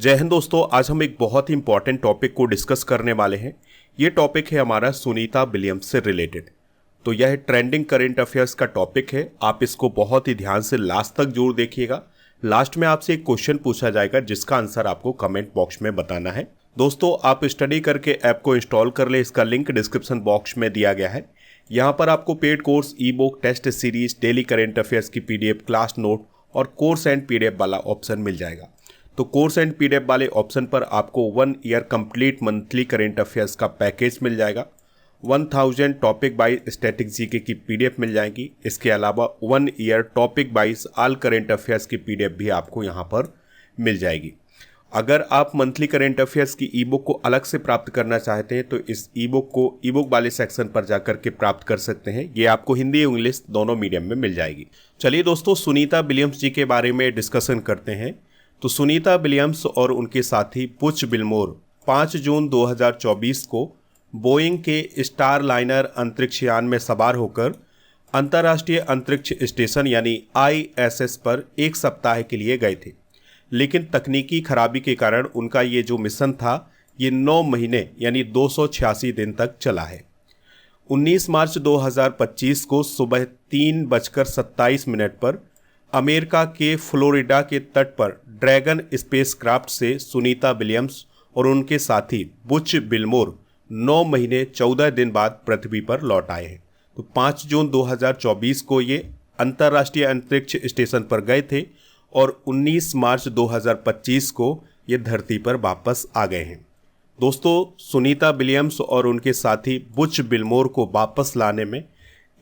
जय हिंद दोस्तों, आज हम एक बहुत ही इंपॉर्टेंट टॉपिक को डिस्कस करने वाले हैं। ये टॉपिक है हमारा सुनीता विलियम्स से रिलेटेड। तो यह ट्रेंडिंग करंट अफेयर्स का टॉपिक है। आप इसको बहुत ही ध्यान से लास्ट तक जरूर देखिएगा। लास्ट में आपसे एक क्वेश्चन पूछा जाएगा जिसका आंसर आपको कमेंट बॉक्स में बताना है। दोस्तों, आप स्टडी करके ऐप को इंस्टॉल कर ले, इसका लिंक डिस्क्रिप्शन बॉक्स में दिया गया है। यहाँ पर आपको paid course, e book, test series, daily current affairs की पीडीएफ, क्लास नोट और कोर्स एंड पीडीएफ वाला ऑप्शन मिल जाएगा। तो कोर्स एंड पीडीएफ वाले ऑप्शन पर आपको 1 year complete monthly current affairs का पैकेज मिल जाएगा। 1000 टॉपिक वाइज स्टैटिक जीके की पीडीएफ मिल जाएगी। इसके अलावा 1 year topic wise all current affairs की पीडीएफ भी आपको यहाँ पर मिल जाएगी। अगर आप मंथली करंट अफेयर्स की ई बुक को अलग से प्राप्त करना चाहते हैं तो इस ई बुक को ई बुक वाले सेक्शन पर जाकर के प्राप्त कर सकते हैं। ये आपको हिंदी और इंग्लिश दोनों मीडियम में मिल जाएगी। चलिए दोस्तों, सुनीता विलियम्स जी के बारे में डिस्कशन करते हैं। तो सुनीता विलियम्स और उनके साथी बुच विल्मोर 5 जून 2024 को बोइंग के स्टार लाइनर अंतरिक्ष यान में सवार होकर अंतर्राष्ट्रीय अंतरिक्ष स्टेशन यानी ISS पर एक सप्ताह के लिए गए थे। लेकिन तकनीकी खराबी के कारण उनका ये जो मिशन था ये 9 महीने यानी 286 दिन तक चला है। 19 मार्च 2025 को सुबह 3:27 पर अमेरिका के फ्लोरिडा के तट पर ड्रैगन स्पेसक्राफ्ट से सुनीता विलियम्स और उनके साथी बुच विल्मोर 9 महीने 14 दिन बाद पृथ्वी पर लौट आए हैं। तो 5 जून 2024 को ये अंतर्राष्ट्रीय अंतरिक्ष स्टेशन पर गए थे और 19 मार्च 2025 को ये धरती पर वापस आ गए हैं। दोस्तों, सुनीता विलियम्स और उनके साथी बुच विल्मोर को वापस लाने में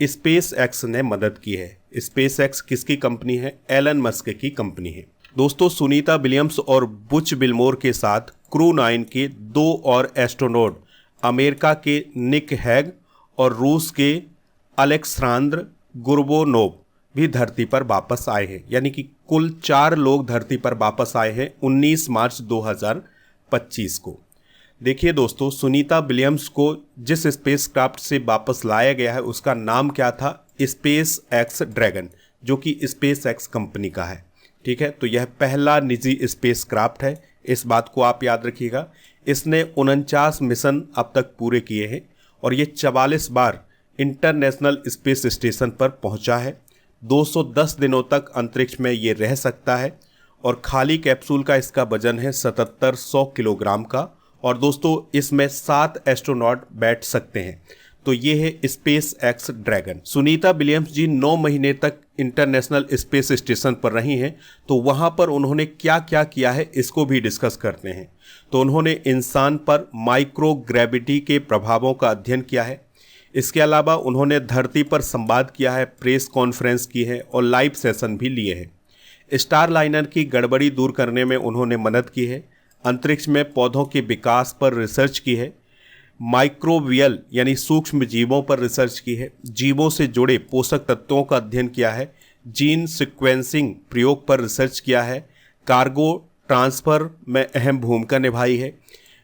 स्पेस एक्स ने मदद की है। स्पेस एक्स किसकी कंपनी है? एलन मस्क की कंपनी है। दोस्तों, सुनीता विलियम्स और बुच विल्मोर के साथ क्रू 9 के 2 और एस्ट्रोनॉट अमेरिका के निक हैग और रूस के अलेक्सांद्र गुर्बोनोव भी धरती पर वापस आए हैं। यानी कि कुल 4 लोग धरती पर वापस आए हैं 19 मार्च 2025 को। देखिए दोस्तों, सुनीता विलियम्स को जिस स्पेसक्राफ्ट से वापस लाया गया है उसका नाम क्या था? स्पेस एक्स ड्रैगन, जो कि स्पेस एक्स कंपनी का है। ठीक है, तो यह पहला निजी स्पेसक्राफ्ट है, इस बात को आप याद रखिएगा। इसने 49 मिशन अब तक पूरे किए हैं और ये 44 बार इंटरनेशनल स्पेस स्टेशन पर पहुंचा है। 210 दिनों तक अंतरिक्ष में ये रह सकता है और खाली कैप्सूल का इसका वजन है 7700 किलोग्राम का। और दोस्तों, इसमें 7 एस्ट्रोनॉट बैठ सकते हैं। तो ये है SpaceX Dragon. Sunita Williams ji 9 महीने तक इंटरनेशनल स्पेस स्टेशन पर रही हैं, तो वहाँ पर उन्होंने क्या क्या किया है इसको भी डिस्कस करते हैं। तो उन्होंने इंसान पर माइक्रो ग्रेविटी के प्रभावों का अध्ययन किया है। इसके अलावा उन्होंने धरती पर संवाद किया है, प्रेस कॉन्फ्रेंस की है और लाइव सेशन भी लिए हैं। स्टार लाइनर की गड़बड़ी दूर करने में उन्होंने मदद की है। अंतरिक्ष में पौधों के विकास पर रिसर्च की है। माइक्रोबियल यानी सूक्ष्म जीवों पर रिसर्च की है। जीवों से जुड़े पोषक तत्वों का अध्ययन किया है। जीन सीक्वेंसिंग प्रयोग पर रिसर्च किया है। कार्गो ट्रांसफ़र में अहम भूमिका निभाई है।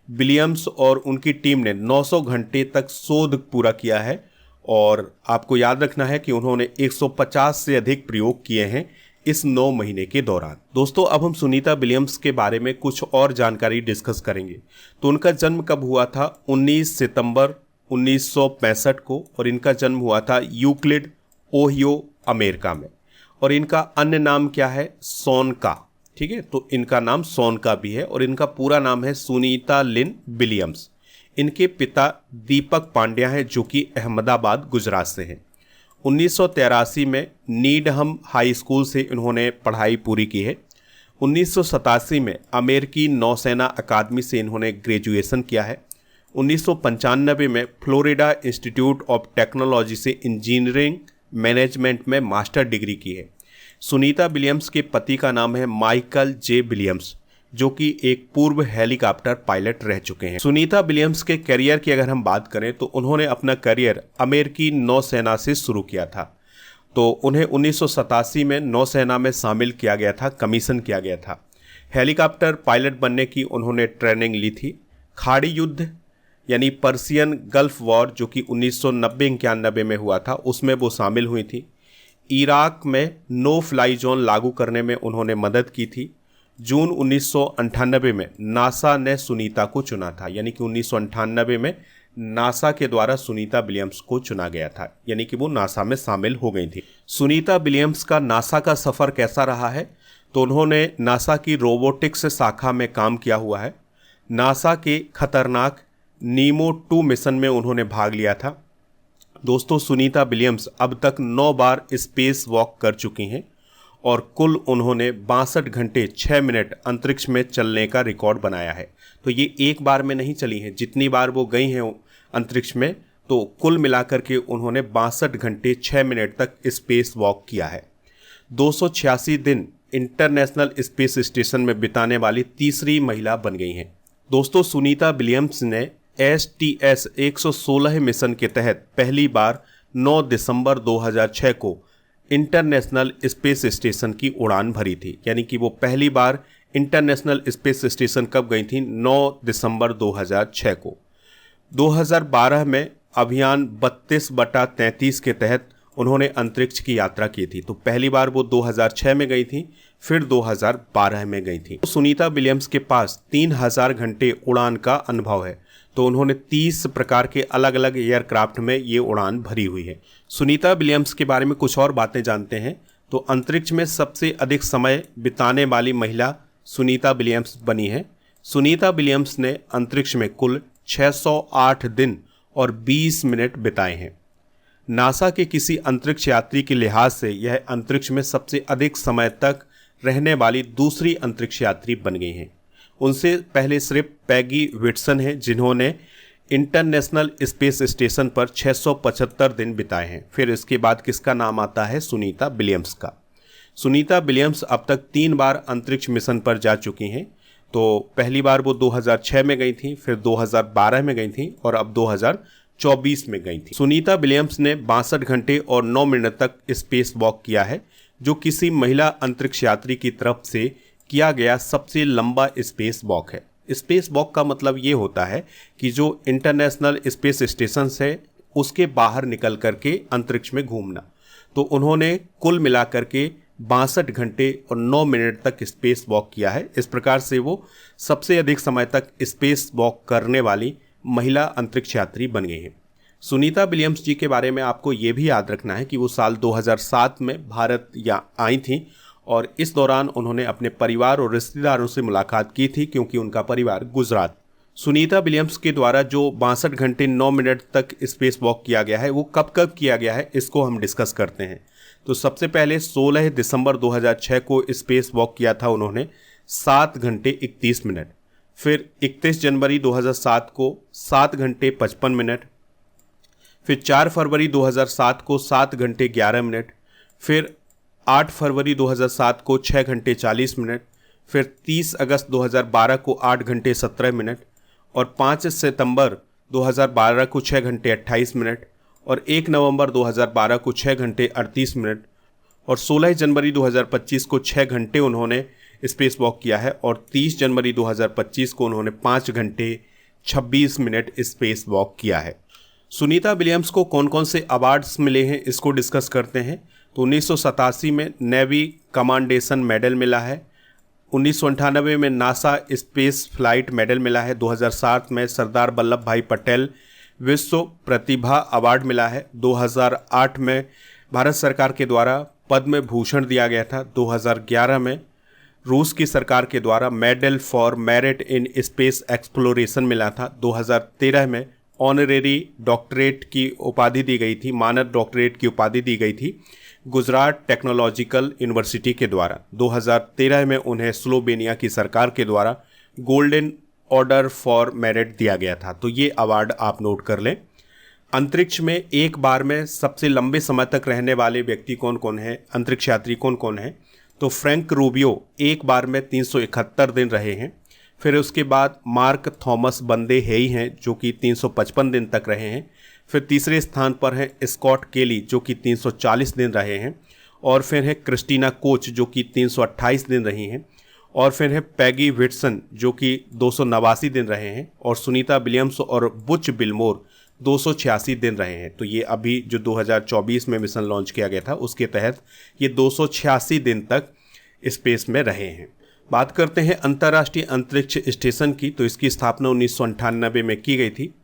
विलियम्स और उनकी टीम ने 900 घंटे तक शोध पूरा किया है और आपको याद रखना है कि उन्होंने 150 से अधिक प्रयोग किए हैं इस 9 महीने के दौरान। दोस्तों, अब हम सुनीता विलियम्स के बारे में कुछ और जानकारी डिस्कस करेंगे। तो उनका जन्म कब हुआ था? 19 सितंबर 1965 को, और इनका जन्म हुआ था यूक्लिड, ओहियो, अमेरिका में। और इनका अन्य नाम क्या है? सोनका। ठीक है, तो इनका नाम सोनका भी है और इनका पूरा नाम है सुनीता लिन विलियम्स। इनके पिता दीपक पांड्या हैं जो कि अहमदाबाद, गुजरात से हैं। 1983 में नीडहम हाई स्कूल से इन्होंने पढ़ाई पूरी की है। 1987 में अमेरिकी नौसेना अकादमी से इन्होंने ग्रेजुएशन किया है। 1995 में फ्लोरिडा इंस्टीट्यूट ऑफ टेक्नोलॉजी से इंजीनियरिंग मैनेजमेंट में मास्टर डिग्री की है। सुनीता विलियम्स के पति का नाम है माइकल जे विलियम्स, जो कि एक पूर्व हेलीकॉप्टर पायलट रह चुके हैं। सुनीता विलियम्स के करियर की अगर हम बात करें तो उन्होंने अपना करियर अमेरिकी नौसेना से शुरू किया था। तो उन्हें 1987 में नौसेना में शामिल किया गया था, कमीशन किया गया था। हेलीकॉप्टर पायलट बनने की उन्होंने ट्रेनिंग ली थी। खाड़ी युद्ध यानी पर्सियन गल्फ वॉर जो कि 1990-91 में हुआ था, उसमें वो शामिल हुई थी। इराक में नो फ्लाई जोन लागू करने में उन्होंने मदद की थी। जून 1998 में नासा ने सुनीता को चुना था, यानी कि 1998 में नासा के द्वारा सुनीता विलियम्स को चुना गया था, यानी कि वो नासा में शामिल हो गई थी। सुनीता विलियम्स का नासा का सफ़र कैसा रहा है? तो उन्होंने नासा की रोबोटिक्स शाखा में काम किया हुआ है। नासा के खतरनाक नीमो 2 मिशन में उन्होंने भाग लिया था। दोस्तों, सुनीता विलियम्स अब तक 9 बार स्पेस वॉक कर चुकी हैं और कुल उन्होंने 62 घंटे 6 मिनट अंतरिक्ष में चलने का रिकॉर्ड बनाया है। तो ये एक बार में नहीं चली हैं, जितनी बार वो गई हैं अंतरिक्ष में, तो कुल मिलाकर के उन्होंने 62 घंटे 6 मिनट तक स्पेस वॉक किया है। 286 दिन इंटरनेशनल स्पेस स्टेशन में बिताने वाली तीसरी महिला बन गई हैं। दोस्तों, सुनीता विलियम्स ने STS 116 मिशन के तहत पहली बार 9 दिसंबर 2006 को इंटरनेशनल स्पेस स्टेशन की उड़ान भरी थी, यानी कि वो पहली बार इंटरनेशनल स्पेस स्टेशन कब गई थी? 9 दिसंबर 2006 को। 2012 में अभियान 32/33 के तहत उन्होंने अंतरिक्ष की यात्रा की थी। तो पहली बार वो 2006 में गई थी, फिर 2012 में गई थी। तो सुनीता विलियम्स के पास 3000 घंटे उड़ान का अनुभव है, तो उन्होंने 30 प्रकार के अलग अलग एयरक्राफ्ट में ये उड़ान भरी हुई है। सुनीता विलियम्स के बारे में कुछ और बातें जानते हैं। तो अंतरिक्ष में सबसे अधिक समय बिताने वाली महिला सुनीता विलियम्स बनी है। सुनीता विलियम्स ने अंतरिक्ष में कुल 608 दिन और 20 मिनट बिताए हैं। नासा के किसी अंतरिक्ष यात्री के लिहाज से यह अंतरिक्ष में सबसे अधिक समय तक रहने वाली दूसरी अंतरिक्ष यात्री बन गई हैं। उनसे पहले सिर्फ पैगी विटसन हैं, जिन्होंने इंटरनेशनल स्पेस स्टेशन पर 675 दिन बिताए हैं। फिर इसके बाद किसका नाम आता है? सुनीता विलियम्स का। सुनीता विलियम्स अब तक 3 बार अंतरिक्ष मिशन पर जा चुकी हैं। तो पहली बार वो 2006 में गई थी, फिर 2012 में गई थी और अब 2024 में गई थी। सुनीता विलियम्स ने 62 घंटे और 9 मिनट तक स्पेस वॉक किया है, जो किसी महिला अंतरिक्ष यात्री की तरफ से किया गया सबसे लंबा स्पेस वॉक है। स्पेस वॉक का मतलब ये होता है कि जो इंटरनेशनल स्पेस स्टेशन है उसके बाहर निकल करके अंतरिक्ष में घूमना। तो उन्होंने कुल मिलाकर के 62 घंटे और 9 मिनट तक स्पेस वॉक किया है। इस प्रकार से वो सबसे अधिक समय तक स्पेस वॉक करने वाली महिला अंतरिक्ष यात्री बन गई हैं। सुनीता विलियम्स जी के बारे में आपको ये भी याद रखना है कि वो साल 2007 में भारत आई थी और इस दौरान उन्होंने अपने परिवार और रिश्तेदारों से मुलाकात की थी, क्योंकि उनका परिवार गुजरात। सुनीता विलियम्स के द्वारा जो 62 घंटे 9 मिनट तक स्पेस वॉक किया गया है वो कब कब किया गया है, इसको हम डिस्कस करते हैं। तो सबसे पहले 16 दिसंबर 2006 को स्पेस वॉक किया था उन्होंने 7 घंटे 31 मिनट। फिर 31 जनवरी 2007 को 7 घंटे 55 मिनट। फिर 4 फरवरी 2007 को 7 घंटे 11 मिनट। फिर 8 फरवरी 2007 को 6 घंटे 40 मिनट। फिर 30 अगस्त 2012 को 8 घंटे 17 मिनट और 5 सितंबर 2012 को 6 घंटे 28 मिनट और 1 नवंबर 2012 को 6 घंटे 38 मिनट और 16 जनवरी 2025 को 6 घंटे उन्होंने स्पेस वॉक किया है और 30 जनवरी 2025 को उन्होंने 5 घंटे 26 मिनट स्पेस वॉक किया है। सुनीता विलियम्स को कौन कौन से अवार्ड्स मिले हैं, इसको डिस्कस करते हैं। तो 1987 में नेवी कमांडेशन मेडल मिला है। 1998 में नासा स्पेस फ्लाइट मेडल मिला है। 2007 में सरदार वल्लभ भाई पटेल विश्व प्रतिभा अवार्ड मिला है। 2008 में भारत सरकार के द्वारा पद्म भूषण दिया गया था। 2011 में रूस की सरकार के द्वारा medal for merit in space exploration मिला था। 2013 में ऑनरेरी डॉक्टरेट की उपाधि दी गई थी, मानद डॉक्टरेट की उपाधि दी गई थी गुजरात टेक्नोलॉजिकल यूनिवर्सिटी के द्वारा। 2013 में उन्हें स्लोवेनिया की सरकार के द्वारा गोल्डन ऑर्डर फॉर मेरिट दिया गया था। तो ये अवार्ड आप नोट कर लें। अंतरिक्ष में एक बार में सबसे लंबे समय तक रहने वाले व्यक्ति कौन कौन हैं, अंतरिक्ष यात्री कौन कौन हैं? तो फ्रैंक रूबियो एक बार में 371 दिन रहे हैं। फिर उसके बाद मार्क थॉमस बंदे हेई हैं जो कि 355 दिन तक रहे हैं। फिर तीसरे स्थान पर हैं स्कॉट केली जो कि 340 दिन रहे हैं। और फिर है क्रिस्टीना कोच जो कि 328 दिन रही हैं। और फिर है पैगी विटसन जो कि 289 दिन रहे हैं। और सुनीता विलियम्स और बुच बिलमोर 286 दिन रहे हैं। तो ये अभी जो 2024 में मिशन लॉन्च किया गया था उसके तहत ये 286 दिन तक स्पेस में रहे हैं। बात करते हैं अंतर्राष्ट्रीय अंतरिक्ष स्टेशन की, तो इसकी स्थापना 1998 में की गई थी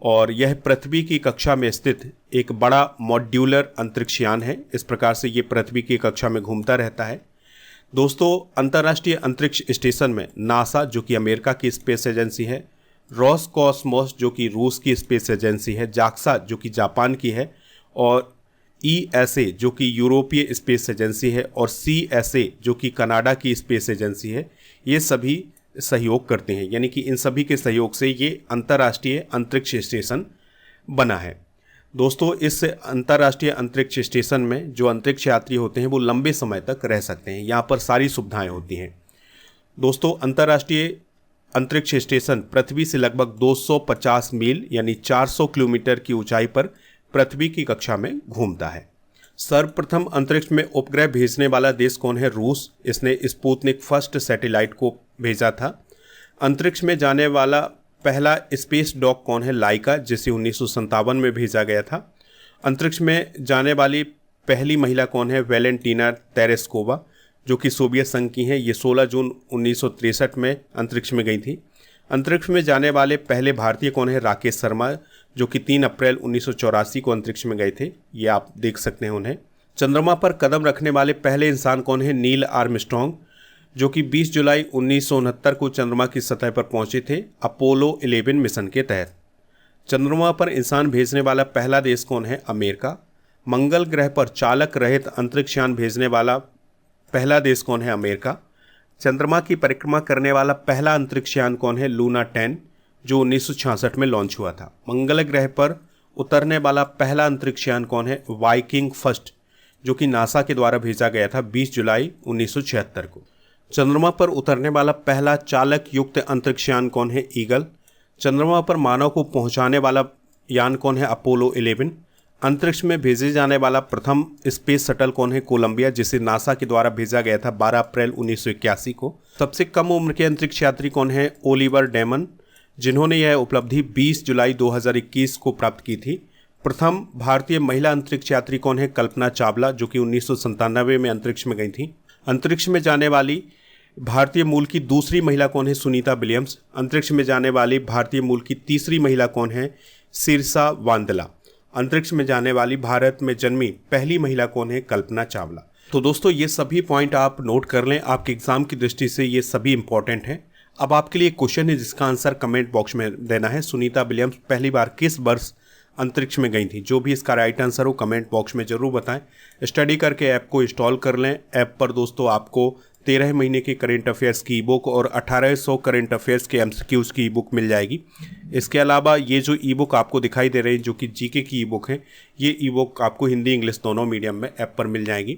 और यह पृथ्वी की कक्षा में स्थित एक बड़ा मॉड्यूलर अंतरिक्ष यान है। इस प्रकार से ये पृथ्वी की कक्षा में घूमता रहता है। दोस्तों, अंतर्राष्ट्रीय अंतरिक्ष स्टेशन में नासा जो कि अमेरिका की स्पेस एजेंसी है, रोसकॉस्मोस जो कि रूस की स्पेस एजेंसी है, जाक्सा जो कि जापान की है, और ESA जो कि यूरोपीय स्पेस एजेंसी है, और CSA जो कि कनाडा की स्पेस एजेंसी है, ये सभी सहयोग करते हैं। यानी कि इन सभी के सहयोग से ये अंतर्राष्ट्रीय अंतरिक्ष स्टेशन बना है। दोस्तों, इस अंतर्राष्ट्रीय अंतरिक्ष स्टेशन में जो अंतरिक्ष यात्री होते हैं वो लंबे समय तक रह सकते हैं। यहाँ पर सारी सुविधाएं होती हैं। दोस्तों, अंतर्राष्ट्रीय अंतरिक्ष स्टेशन पृथ्वी से लगभग 250 मील यानी 400 किलोमीटर की ऊंचाई पर पृथ्वी की कक्षा में घूमता है। सर्वप्रथम अंतरिक्ष में उपग्रह भेजने वाला देश कौन है? रूस। इसने स्पुतनिक फर्स्ट सैटेलाइट को भेजा था। अंतरिक्ष में जाने वाला पहला स्पेस डॉग कौन है? लाइका, जिसे 1957 में भेजा गया था। अंतरिक्ष में जाने वाली पहली महिला कौन है? वैलेंटीना तेरेस्कोवा, जो कि सोवियत संघ की हैं। ये 16 जून 1963 में अंतरिक्ष में गई थी। अंतरिक्ष में जाने वाले पहले भारतीय कौन है? राकेश शर्मा, जो कि 3 अप्रैल 1984 को अंतरिक्ष में गए थे। ये आप देख सकते हैं उन्हें। चंद्रमा पर कदम रखने वाले पहले इंसान कौन है? नील आर्मस्ट्रॉन्ग, जो कि 20 जुलाई 1969 को चंद्रमा की सतह पर पहुंचे थे अपोलो 11 मिशन के तहत। चंद्रमा पर इंसान भेजने वाला पहला देश कौन है? अमेरिका। मंगल ग्रह पर चालक रहित अंतरिक्ष यान भेजने वाला पहला देश कौन है? अमेरिका। चंद्रमा की परिक्रमा करने वाला पहला अंतरिक्ष यान कौन है? लूना 10, जो 1966 में लॉन्च हुआ था। मंगल ग्रह पर उतरने वाला पहला अंतरिक्ष यान कौन है? वाइकिंग फर्स्ट, जो कि नासा के द्वारा भेजा गया था 20 जुलाई 1976 को। चंद्रमा पर उतरने वाला पहला चालक युक्त अंतरिक्ष यान कौन है? ईगल। चंद्रमा पर मानव को पहुंचाने वाला यान कौन है? अपोलो 11। अंतरिक्ष में भेजे जाने वाला प्रथम स्पेस शटल कौन है? कोलंबिया, जिसे नासा के द्वारा भेजा गया था 12 अप्रैल 1981 को। सबसे कम उम्र के अंतरिक्ष यात्री कौन है? ओलिवर डेमन, जिन्होंने यह उपलब्धि 20 जुलाई 2021 को प्राप्त की थी। प्रथम भारतीय महिला अंतरिक्ष यात्री कौन है? कल्पना चावला, जो कि 1997 में अंतरिक्ष में गई थी। अंतरिक्ष में जाने वाली भारतीय मूल की दूसरी महिला कौन है? सुनीता विलियम्स। अंतरिक्ष में जाने वाली भारतीय मूल की तीसरी महिला कौन है? सिरसा वांदला। अंतरिक्ष में जाने वाली भारत में जन्मी पहली महिला कौन है? कल्पना चावला। तो दोस्तों, ये सभी पॉइंट आप नोट कर लें, आपके एग्जाम की दृष्टि से ये सभी इंपॉर्टेंट हैं। अब आपके लिए एक क्वेश्चन है जिसका आंसर कमेंट बॉक्स में देना है। सुनीता विलियम्स पहली बार किस वर्ष अंतरिक्ष में गई थी? जो भी इसका राइट आंसर हो कमेंट बॉक्स में जरूर बताएं। स्टडी करके ऐप को इंस्टॉल कर लें। ऐप पर दोस्तों आपको 13 महीने के करेंट अफेयर्स की ई बुक और 1800 करेंट अफेयर्स के MCQs की ई बुक मिल जाएगी। इसके अलावा ये जो ई बुक आपको दिखाई दे रही है, जो कि GK की ई बुक है, ये ई बुक आपको हिंदी इंग्लिश दोनों मीडियम में ऐप पर मिल जाएगी।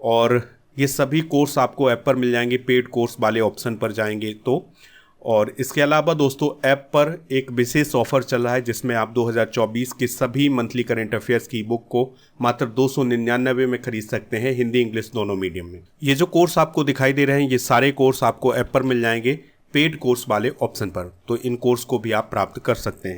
और ये सभी कोर्स आपको ऐप पर मिल जाएंगे, पेड कोर्स वाले ऑप्शन पर जाएंगे तो। और इसके अलावा दोस्तों, ऐप पर एक विशेष ऑफर चल रहा है जिसमें आप 2024 के सभी मंथली करेंट अफेयर्स की बुक को मात्र 299 में खरीद सकते हैं, हिंदी इंग्लिश दोनों मीडियम में। ये जो कोर्स आपको दिखाई दे रहे हैं, ये सारे कोर्स आपको ऐप पर मिल जाएंगे पेड कोर्स वाले ऑप्शन पर, तो इन कोर्स को भी आप प्राप्त कर सकते हैं।